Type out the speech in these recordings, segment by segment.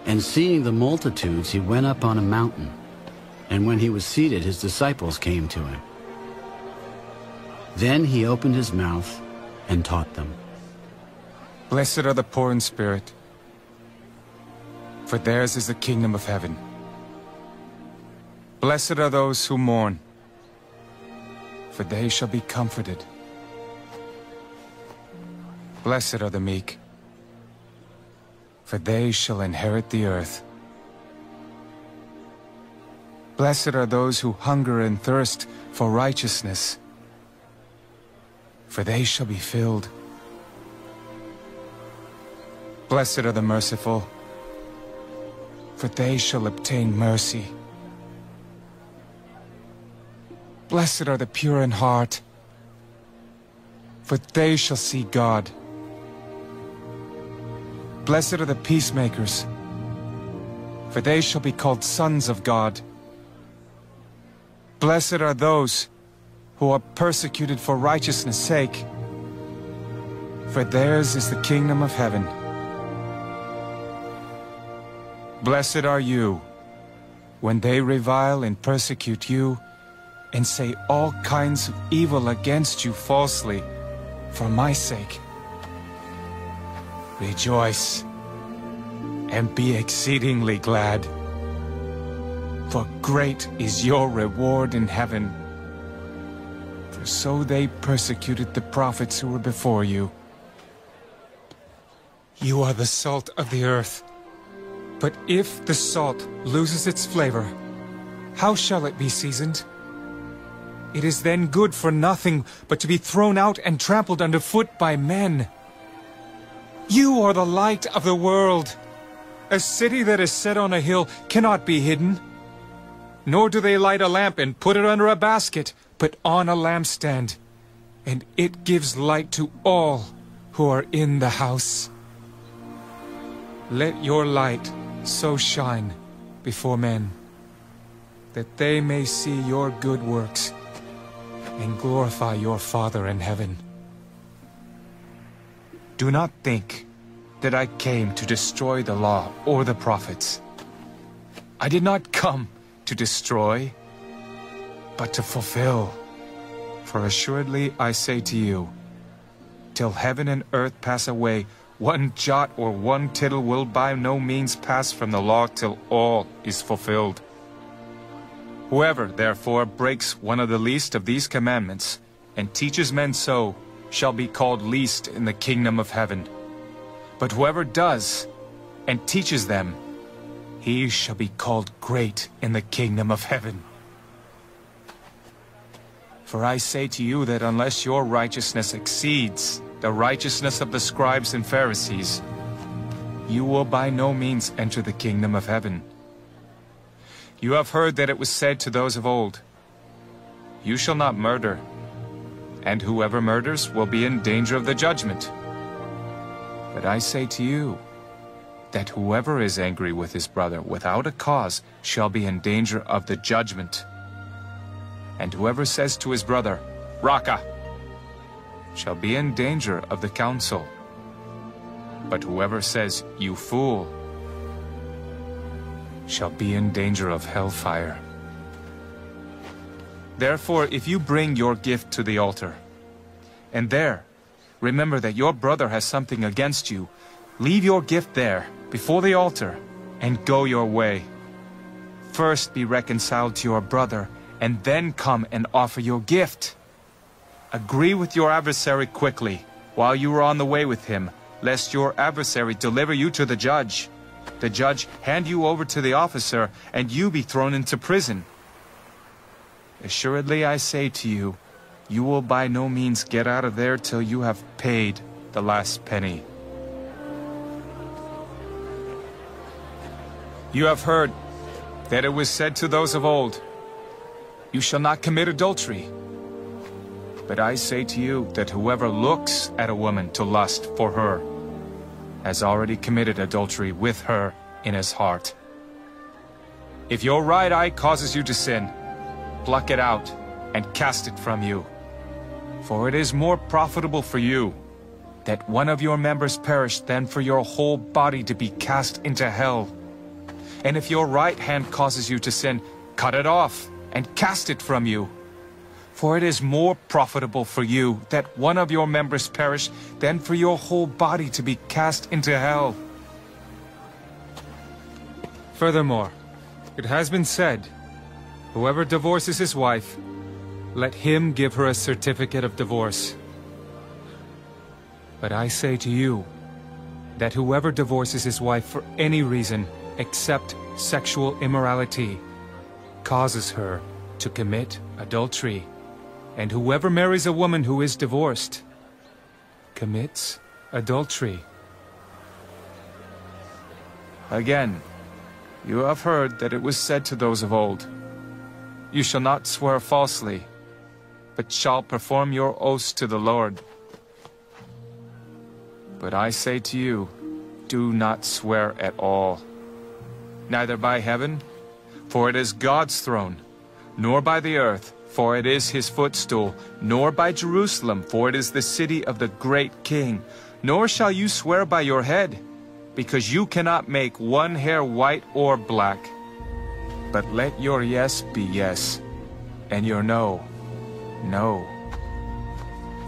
And seeing the multitudes, he went up on a mountain. And when he was seated, his disciples came to him. Then he opened his mouth and taught them. Blessed are the poor in spirit, for theirs is the kingdom of heaven. Blessed are those who mourn, for they shall be comforted. Blessed are the meek, for they shall inherit the earth. Blessed are those who hunger and thirst for righteousness, for they shall be filled. Blessed are the merciful, for they shall obtain mercy. Blessed are the pure in heart, for they shall see God. Blessed are the peacemakers, for they shall be called sons of God. Blessed are those who are persecuted for righteousness' sake, for theirs is the kingdom of heaven. Blessed are you when they revile and persecute you, and say all kinds of evil against you falsely for my sake. Rejoice and be exceedingly glad, for great is your reward in heaven. For so they persecuted the prophets who were before you. You are the salt of the earth. But if the salt loses its flavor, how shall it be seasoned? It is then good for nothing but to be thrown out and trampled underfoot by men. You are the light of the world. A city that is set on a hill cannot be hidden. Nor do they light a lamp and put it under a basket, but on a lampstand, and it gives light to all who are in the house. Let your light so shine before men, that they may see your good works and glorify your Father in heaven. Do not think that I came to destroy the law or the prophets. I did not come to destroy, but to fulfill. For assuredly I say to you, till heaven and earth pass away, one jot or one tittle will by no means pass from the law till all is fulfilled. Whoever, therefore, breaks one of the least of these commandments, and teaches men so, shall be called least in the kingdom of heaven. But whoever does, and teaches them, he shall be called great in the kingdom of heaven. For I say to you that unless your righteousness exceeds the righteousness of the scribes and Pharisees, you will by no means enter the kingdom of heaven. You have heard that it was said to those of old, you shall not murder, and whoever murders will be in danger of the judgment. But I say to you, that whoever is angry with his brother without a cause shall be in danger of the judgment. And whoever says to his brother, Raka, shall be in danger of the council. But whoever says, you fool, shall be in danger of hellfire. Therefore, if you bring your gift to the altar, and there remember that your brother has something against you, leave your gift there, before the altar, and go your way. First be reconciled to your brother, and then come and offer your gift. Agree with your adversary quickly, while you are on the way with him, lest your adversary deliver you to the judge hand you over to the officer, and you be thrown into prison. Assuredly I say to you, you will by no means get out of there till you have paid the last penny. You have heard that it was said to those of old, you shall not commit adultery. But I say to you that whoever looks at a woman to lust for her has already committed adultery with her in his heart. If your right eye causes you to sin, pluck it out and cast it from you. For it is more profitable for you that one of your members perish than for your whole body to be cast into hell. And if your right hand causes you to sin, cut it off and cast it from you. For it is more profitable for you that one of your members perish than for your whole body to be cast into hell. Furthermore, it has been said, whoever divorces his wife, let him give her a certificate of divorce. But I say to you, that whoever divorces his wife for any reason except sexual immorality causes her to commit adultery. And whoever marries a woman who is divorced commits adultery. Again, you have heard that it was said to those of old, you shall not swear falsely, but shall perform your oaths to the Lord. But I say to you, do not swear at all, neither by heaven, for it is God's throne, nor by the earth, for it is his footstool, nor by Jerusalem, for it is the city of the great King. Nor shall you swear by your head, because you cannot make one hair white or black. But let your yes be yes, and your no, no.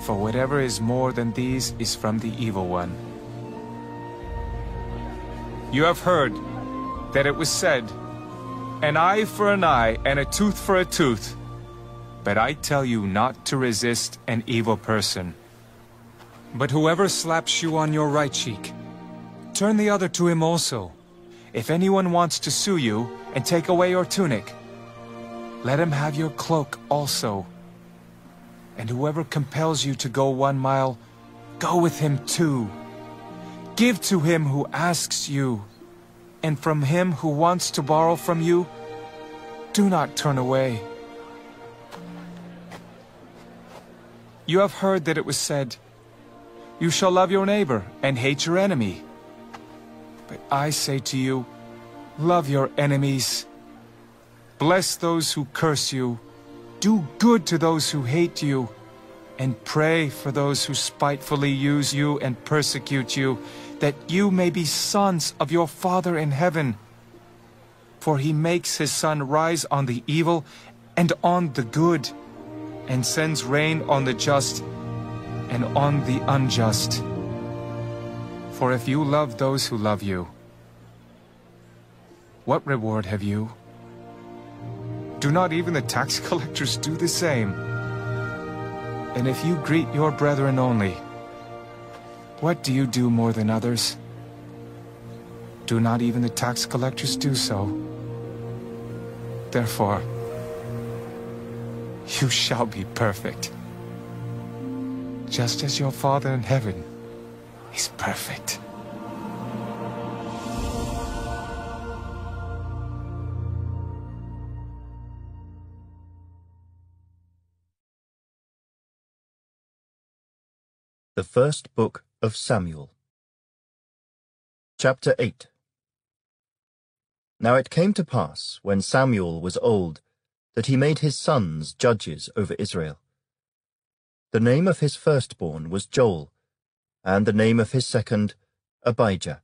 For whatever is more than these is from the evil one. You have heard that it was said, an eye for an eye and a tooth for a tooth. But I tell you not to resist an evil person. But whoever slaps you on your right cheek, turn the other to him also. If anyone wants to sue you and take away your tunic, let him have your cloak also. And whoever compels you to go 1 mile, go with him 2. Give to him who asks you, and from him who wants to borrow from you, do not turn away. You have heard that it was said, you shall love your neighbor and hate your enemy. But I say to you, love your enemies. Bless those who curse you. Do good to those who hate you, and pray for those who spitefully use you and persecute you, that you may be sons of your Father in heaven. For he makes his sun rise on the evil and on the good, and sends rain on the just and on the unjust. For if you love those who love you, what reward have you? Do not even the tax collectors do the same? And if you greet your brethren only, what do you do more than others? Do not even the tax collectors do so? Therefore, you shall be perfect, just as your Father in heaven is perfect. The First Book of Samuel. Chapter 8. Now it came to pass, when Samuel was old, that he made his sons judges over Israel. The name of his firstborn was Joel, and the name of his second, Abijah.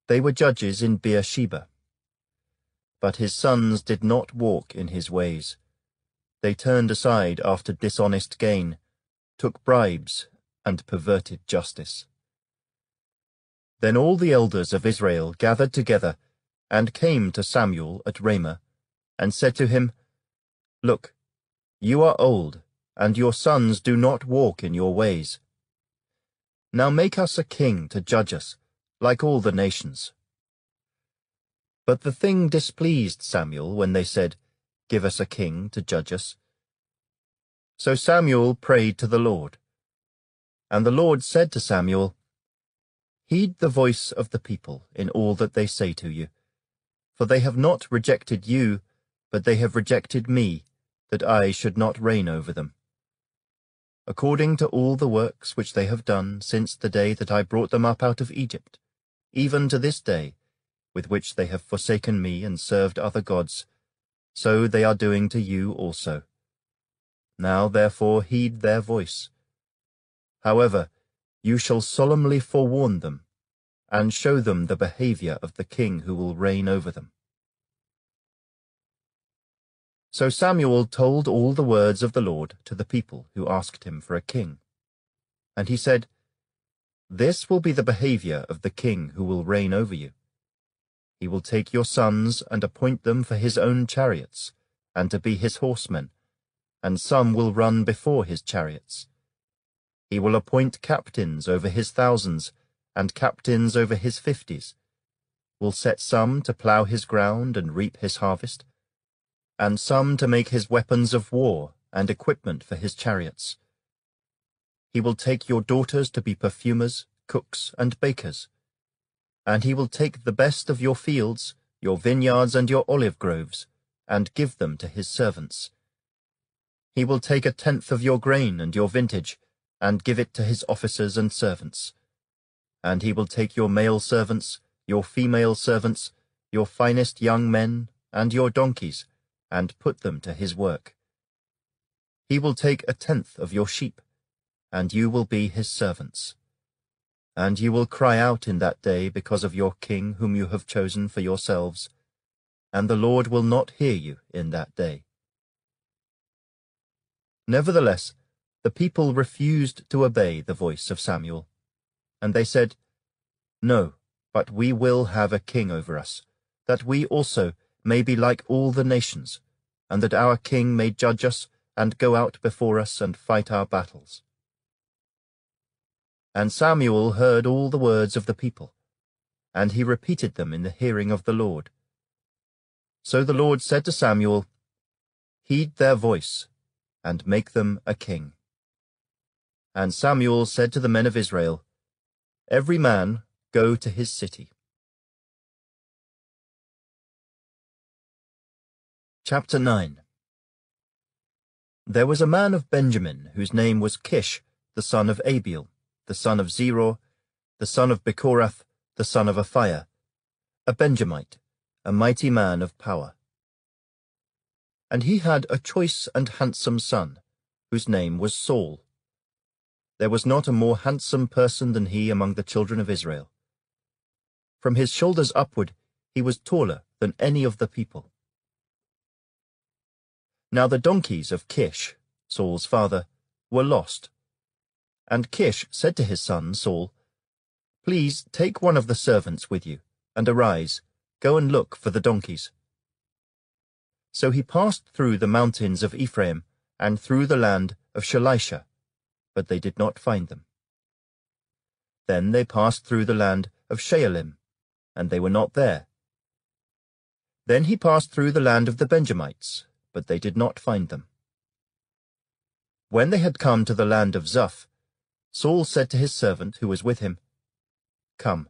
They were judges in Beersheba. But his sons did not walk in his ways. They turned aside after dishonest gain, took bribes, and perverted justice. Then all the elders of Israel gathered together, and came to Samuel at Ramah, and said to him, Look, you are old, and your sons do not walk in your ways. Now make us a king to judge us, like all the nations. But the thing displeased Samuel when they said, Give us a king to judge us. So Samuel prayed to the Lord. And the Lord said to Samuel, Heed the voice of the people in all that they say to you, for they have not rejected you, but they have rejected me, that I should not reign over them. According to all the works which they have done since the day that I brought them up out of Egypt, even to this day, with which they have forsaken me and served other gods, so they are doing to you also. Now therefore heed their voice. However, you shall solemnly forewarn them, and show them the behavior of the king who will reign over them." So Samuel told all the words of the Lord to the people who asked him for a king. And he said, "This will be the behavior of the king who will reign over you. He will take your sons and appoint them for his own chariots, and to be his horsemen, and some will run before his chariots. He will appoint captains over his thousands, and captains over his 50s, will set some to plough his ground and reap his harvest, and some to make his weapons of war and equipment for his chariots. He will take your daughters to be perfumers, cooks, and bakers, and he will take the best of your fields, your vineyards, and your olive groves, and give them to his servants. He will take 1/10 of your grain and your vintage, and give it to his officers and servants. And he will take your male servants, your female servants, your finest young men, and your donkeys, and put them to his work. He will take 1/10 of your sheep, and you will be his servants. And you will cry out in that day because of your king whom you have chosen for yourselves, and the Lord will not hear you in that day." Nevertheless, the people refused to obey the voice of Samuel, and they said, "No, but we will have a king over us, that we also may be like all the nations, and that our king may judge us and go out before us and fight our battles." And Samuel heard all the words of the people, and he repeated them in the hearing of the Lord. So the Lord said to Samuel, "Heed their voice, and make them a king." And Samuel said to the men of Israel, "Every man go to his city." Chapter 9. There was a man of Benjamin whose name was Kish, the son of Abiel, the son of Zeror, the son of Bechorath, the son of Aphiah, a Benjamite, a mighty man of power. And he had a choice and handsome son, whose name was Saul. There was not a more handsome person than he among the children of Israel. From his shoulders upward he was taller than any of the people. Now the donkeys of Kish, Saul's father, were lost. And Kish said to his son Saul, "Please take one of the servants with you, and arise, go and look for the donkeys." So he passed through the mountains of Ephraim and through the land of Shalisha, but they did not find them. Then they passed through the land of Shaalim, and they were not there. Then he passed through the land of the Benjamites, but they did not find them. When they had come to the land of Zuph, Saul said to his servant who was with him, "Come,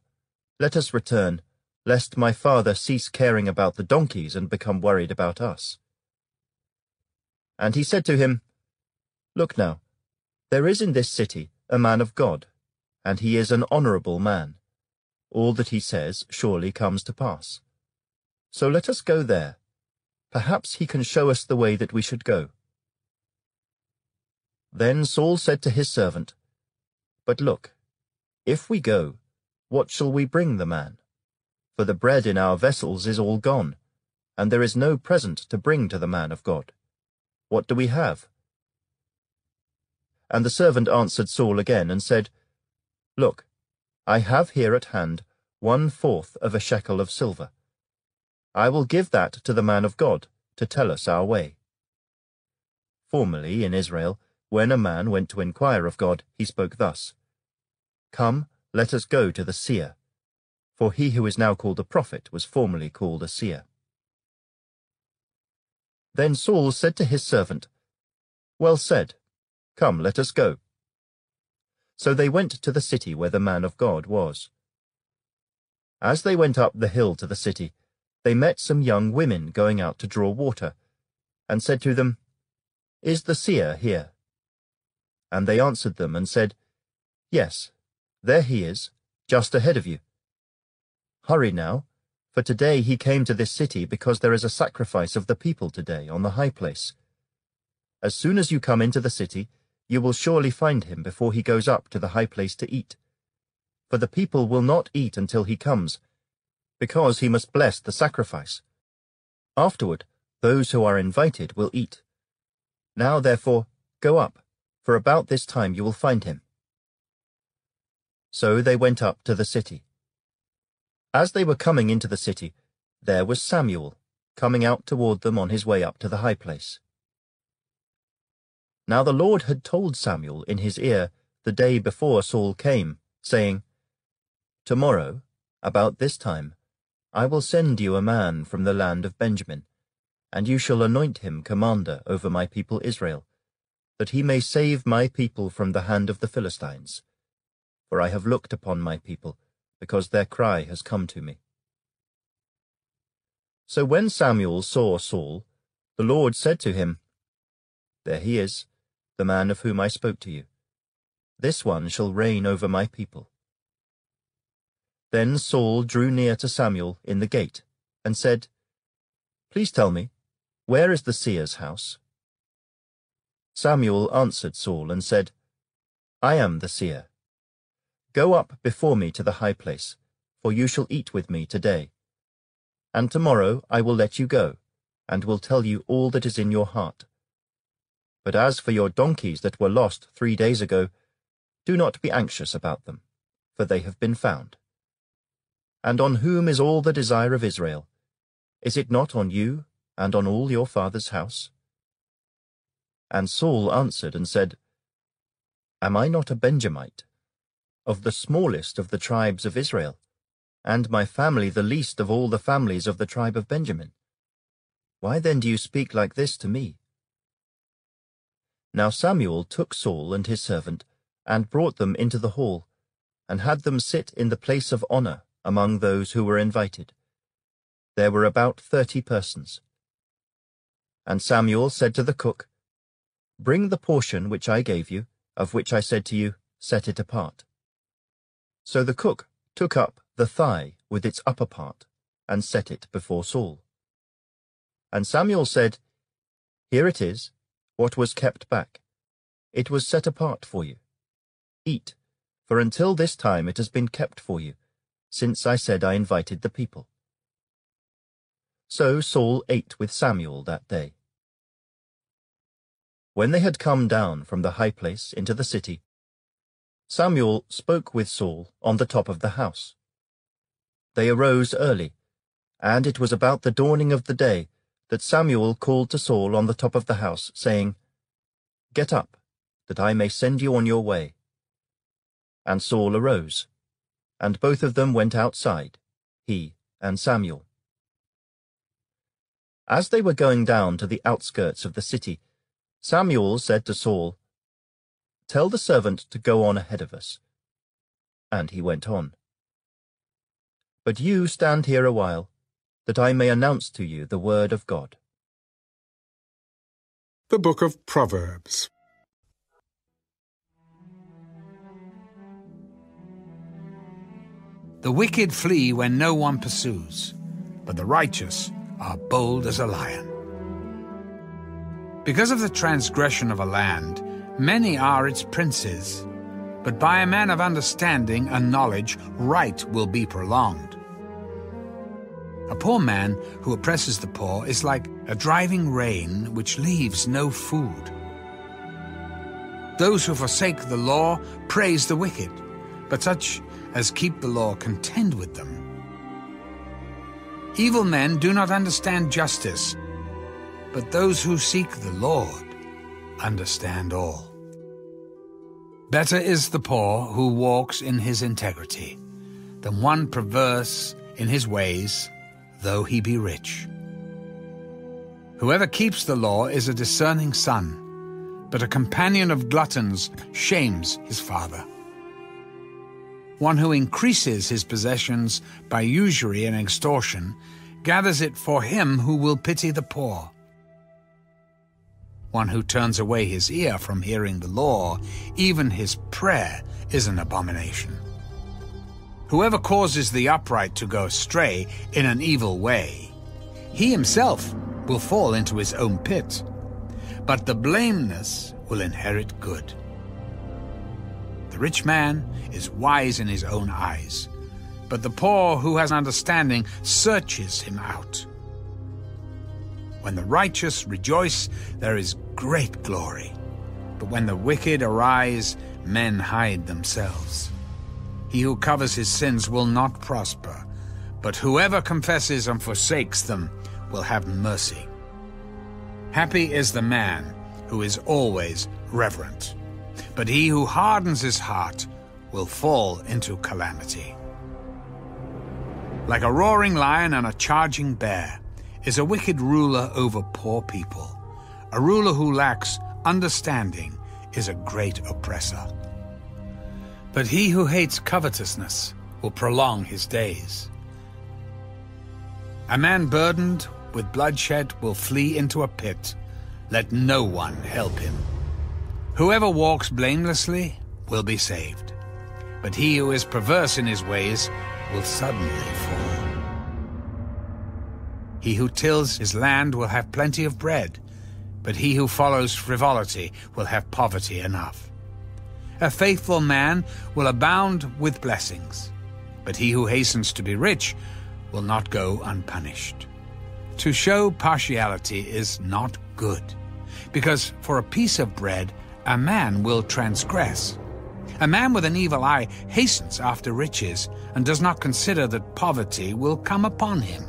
let us return, lest my father cease caring about the donkeys and become worried about us." And he said to him, "Look now, there is in this city a man of God, and he is an honorable man. All that he says surely comes to pass. So let us go there. Perhaps he can show us the way that we should go." Then Saul said to his servant, "But look, if we go, what shall we bring the man? For the bread in our vessels is all gone, and there is no present to bring to the man of God. What do we have?" And the servant answered Saul again and said, "Look, I have here at hand 1/4 of a shekel of silver. I will give that to the man of God to tell us our way." Formerly in Israel, when a man went to inquire of God, he spoke thus, "Come, let us go to the seer," for he who is now called a prophet was formerly called a seer. Then Saul said to his servant, "Well said, come, let us go." So they went to the city where the man of God was. As they went up the hill to the city, they met some young women going out to draw water, and said to them, "Is the seer here?" And they answered them and said, "Yes, there he is, just ahead of you. Hurry now, for today he came to this city because there is a sacrifice of the people today on the high place. As soon as you come into the city, you will surely find him before he goes up to the high place to eat. for the people will not eat until he comes, because he must bless the sacrifice. Afterward, those who are invited will eat. Now, therefore, go up, for about this time you will find him." So they went up to the city. As they were coming into the city, there was Samuel, coming out toward them on his way up to the high place. Now the Lord had told Samuel in his ear the day before Saul came, saying, "Tomorrow, about this time, I will send you a man from the land of Benjamin, and you shall anoint him commander over my people Israel, that he may save my people from the hand of the Philistines. For I have looked upon my people, because their cry has come to me." So when Samuel saw Saul, the Lord said to him, "There he is, the man of whom I spoke to you. This one shall reign over my people." Then Saul drew near to Samuel in the gate, and said, "Please tell me, where is the seer's house?" Samuel answered Saul and said, "I am the seer. Go up before me to the high place, for you shall eat with me today. And tomorrow I will let you go, and will tell you all that is in your heart. But as for your donkeys that were lost 3 days ago, do not be anxious about them, for they have been found. And on whom is all the desire of Israel? Is it not on you and on all your father's house?" And Saul answered and said, "Am I not a Benjamite, of the smallest of the tribes of Israel, and my family the least of all the families of the tribe of Benjamin? Why then do you speak like this to me?" Now Samuel took Saul and his servant, and brought them into the hall, and had them sit in the place of honor among those who were invited. There were about 30 persons. And Samuel said to the cook, "Bring the portion which I gave you, of which I said to you, set it apart." So the cook took up the thigh with its upper part, and set it before Saul. And Samuel said, "Here it is, what was kept back. It was set apart for you. Eat, for until this time it has been kept for you, since I said I invited the people." So Saul ate with Samuel that day. When they had come down from the high place into the city, Samuel spoke with Saul on the top of the house. They arose early, and it was about the dawning of the day that Samuel called to Saul on the top of the house, saying, "Get up, that I may send you on your way." And Saul arose, and both of them went outside, he and Samuel. As they were going down to the outskirts of the city, Samuel said to Saul, "Tell the servant to go on ahead of us." And he went on. "But you stand here a while, that I may announce to you the word of God." The Book of Proverbs. The wicked flee when no one pursues, but the righteous are bold as a lion. Because of the transgression of a land, many are its princes, but by a man of understanding and knowledge right will be prolonged. A poor man who oppresses the poor is like a driving rain which leaves no food. Those who forsake the law praise the wicked, but such as keep the law contend with them. Evil men do not understand justice, but those who seek the Lord understand all. Better is the poor who walks in his integrity than one perverse in his ways, though he be rich. Whoever keeps the law is a discerning son, but a companion of gluttons shames his father. One who increases his possessions by usury and extortion gathers it for him who will pity the poor. One who turns away his ear from hearing the law, even his prayer is an abomination. Whoever causes the upright to go astray in an evil way, he himself will fall into his own pit, but the blameless will inherit good. The rich man is wise in his own eyes, but the poor who has understanding searches him out. When the righteous rejoice, there is great glory, but when the wicked arise, men hide themselves. He who covers his sins will not prosper, but whoever confesses and forsakes them will have mercy. Happy is the man who is always reverent, but he who hardens his heart will fall into calamity. Like a roaring lion and a charging bear is a wicked ruler over poor people. A ruler who lacks understanding is a great oppressor. But he who hates covetousness will prolong his days. A man burdened with bloodshed will flee into a pit. Let no one help him. Whoever walks blamelessly will be saved, but he who is perverse in his ways will suddenly fall. He who tills his land will have plenty of bread, but he who follows frivolity will have poverty enough. A faithful man will abound with blessings, but he who hastens to be rich will not go unpunished. To show partiality is not good, because for a piece of bread a man will transgress. A man with an evil eye hastens after riches and does not consider that poverty will come upon him.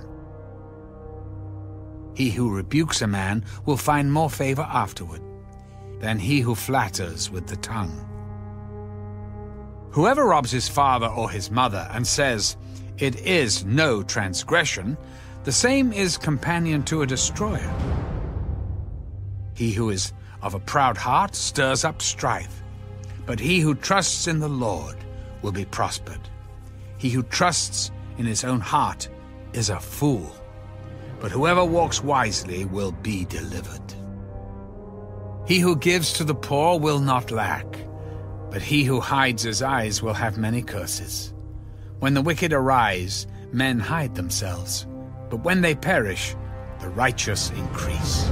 He who rebukes a man will find more favor afterward than he who flatters with the tongue. Whoever robs his father or his mother and says, "It is no transgression," the same is companion to a destroyer. He who is of a proud heart stirs up strife, but he who trusts in the Lord will be prospered. He who trusts in his own heart is a fool, but whoever walks wisely will be delivered. He who gives to the poor will not lack, but he who hides his eyes will have many curses. When the wicked arise, men hide themselves, but when they perish, the righteous increase.